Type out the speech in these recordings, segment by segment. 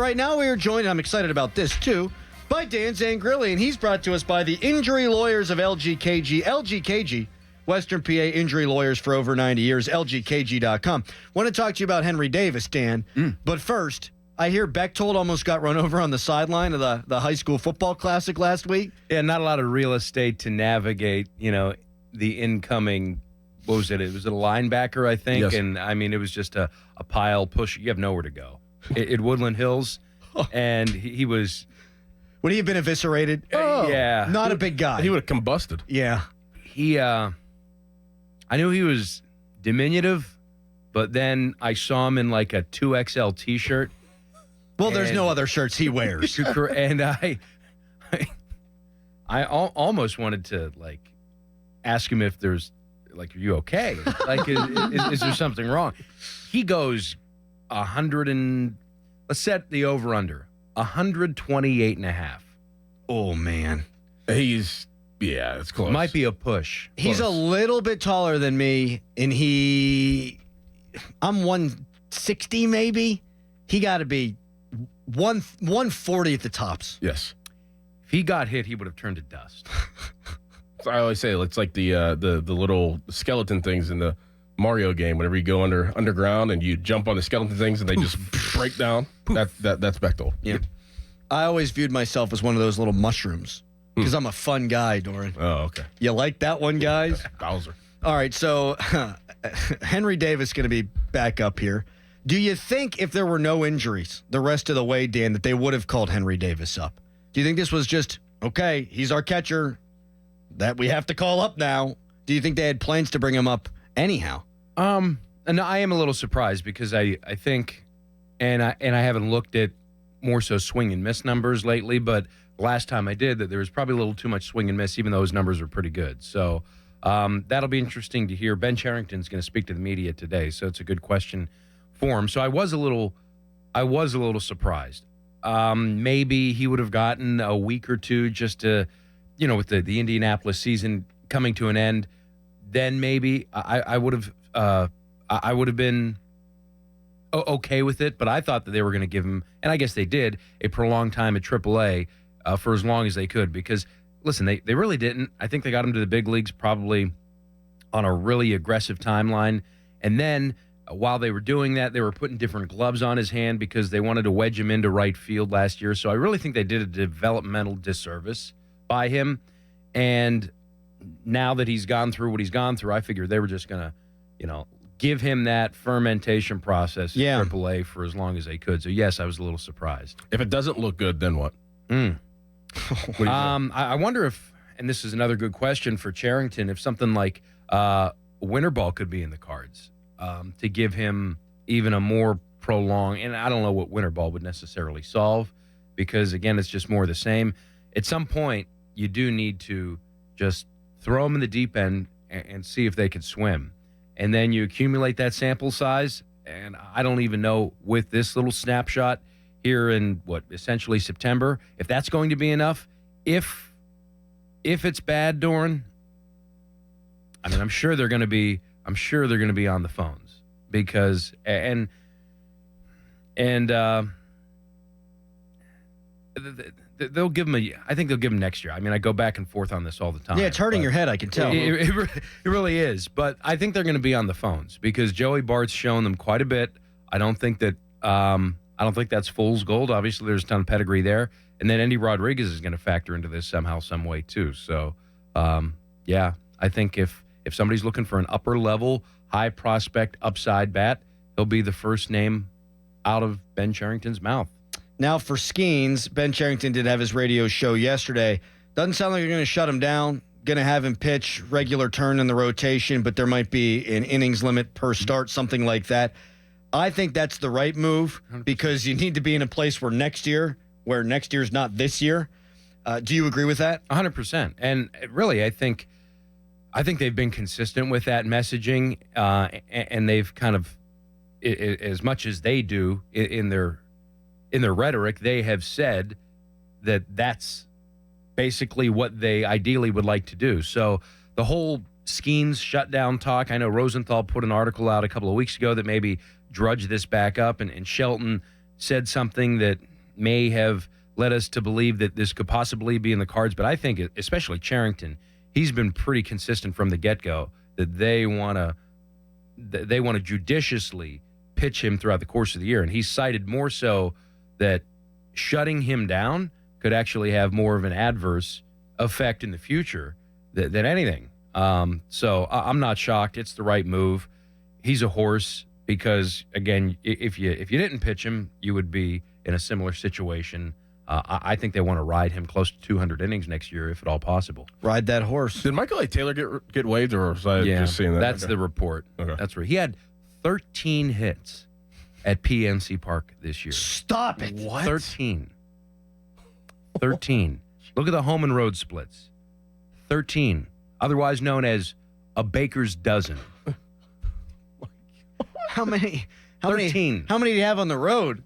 Right now we are joined, I'm excited about this too, by Dan Zangrilli, and he's brought to us by the injury lawyers of LGKG. LGKG, Western PA injury lawyers for over 90 years, LGKG.com. Want to talk to you about Henry Davis, Dan, but first, I hear Bechtold almost got run over on the sideline of the high school football classic last week. Yeah, not a lot of real estate to navigate, the incoming, what was it? It was a linebacker, I think. Yes. And, it was just a pile push. You have nowhere to go. At Woodland Hills, and he was... Would he have been eviscerated? Yeah. Not a big guy. He would have combusted. Yeah. I knew he was diminutive, but then I saw him in like a 2XL T-shirt. Well, there's no other shirts he wears. And I almost wanted to, ask him if there's, are you okay? Is there something wrong? He goes 100 and, let's set the over-under, 128.5. Oh, man. It's close. Might be a push. He's a little bit taller than me, and I'm 160 maybe. He got to be 140 at the tops. Yes. If he got hit, he would have turned to dust. So I always say it's like the little skeleton things in the Mario game. Whenever you go underground and you jump on the skeleton things and they just break down. That's Bechtold. Yeah. I always viewed myself as one of those little mushrooms because I'm a fun guy, Doran. Oh, okay. You like that one, guys? Bowser. All right, so Henry Davis going to be back up here. Do you think if there were no injuries the rest of the way, Dan, that they would have called Henry Davis up? Do you think this was just, okay, he's our catcher that we have to call up now? Do you think they had plans to bring him up anyhow? And I am a little surprised because I think, and I haven't looked at more so swing and miss numbers lately, but last time I did, that there was probably a little too much swing and miss, even though his numbers were pretty good. So that'll be interesting to hear. Ben Cherington's going to speak to the media today, so it's a good question for him. So I was a little surprised. Maybe he would have gotten a week or two just to, with the Indianapolis season coming to an end. Then maybe I would have been okay with it. But I thought that they were going to give him, and I guess they did, a prolonged time at AAA for as long as they could. Because listen, they really didn't. I think they got him to the big leagues probably on a really aggressive timeline, and then. While they were doing that, they were putting different gloves on his hand because they wanted to wedge him into right field last year. So I really think they did a developmental disservice by him. And now that he's gone through what he's gone through, I figured they were just going to, give him that fermentation process at AAA for as long as they could. So, yes, I was a little surprised. If it doesn't look good, then what? I wonder if, and this is another good question for Cherington, if something like winter ball could be in the cards. To give him even a more prolonged, and I don't know what winter ball would necessarily solve because, again, it's just more of the same. At some point, you do need to just throw them in the deep end and see if they can swim. And then you accumulate that sample size, and I don't even know with this little snapshot here in, essentially September, if that's going to be enough. If it's bad, Doran, I'm sure they're going to be on the phones because and they'll give him I think they'll give him next year. I go back and forth on this all the time. Yeah, it's hurting your head, I can tell. It really is. But I think they're going to be on the phones because Joey Bart's shown them quite a bit. I don't think that's fool's gold. Obviously, there's a ton of pedigree there. And then Andy Rodriguez is going to factor into this somehow, some way too. So, I think if somebody's looking for an upper level, high prospect, upside bat, he'll be the first name out of Ben Cherington's mouth. Now for Skeens, Ben Cherington did have his radio show yesterday. Doesn't sound like you're going to shut him down. Going to have him pitch regular turn in the rotation, but there might be an innings limit per start, something like that. I think that's the right move because you need to be in a place where next year's not this year. Do you agree with that? 100%. And really, I think they've been consistent with that messaging, and they've kind of, as much as they do in their rhetoric, they have said that that's basically what they ideally would like to do. So the whole Skeens shutdown talk, I know Rosenthal put an article out a couple of weeks ago that maybe drudged this back up, and Shelton said something that may have led us to believe that this could possibly be in the cards. But I think, especially Charrington, he's been pretty consistent from the get-go that they want to judiciously pitch him throughout the course of the year. And he's cited more so that shutting him down could actually have more of an adverse effect in the future than anything. So I'm not shocked. It's the right move. He's a horse because, again, if you didn't pitch him, you would be in a similar situation. I think they want to ride him close to 200 innings next year, if at all possible. Ride that horse. Did Michael A. Taylor get waived, or was I just seeing that? That's the report. Okay. That's right. He had 13 hits at PNC Park this year. Stop it. What? 13. 13. Look at the home and road splits. 13. Otherwise known as a baker's dozen. How many? 13. How many do you have on the road?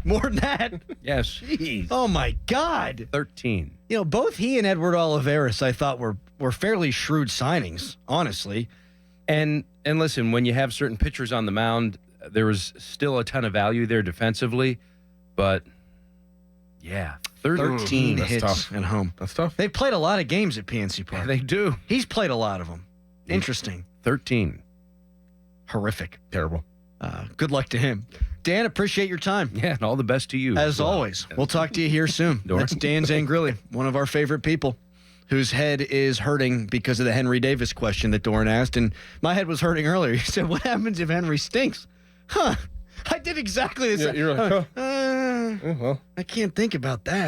More than that. Yes. Jeez. Oh my God. 13. You know, both he and Edward Olivares, I thought were fairly shrewd signings, honestly. And listen, when you have certain pitchers on the mound, there was still a ton of value there defensively, but yeah, 13 hits tough. at home. That's tough. They've played a lot of games at PNC Park. They do. He's played a lot of them. Interesting. 13. Horrific. Terrible. Good luck to him. Dan, appreciate your time. Yeah, and all the best to you. As always. We'll talk to you here soon. That's Dan Zangrilli, one of our favorite people, whose head is hurting because of the Henry Davis question that Doran asked. And my head was hurting earlier. He said, what happens if Henry stinks? Huh. I did exactly the same. You're like, I can't think about that.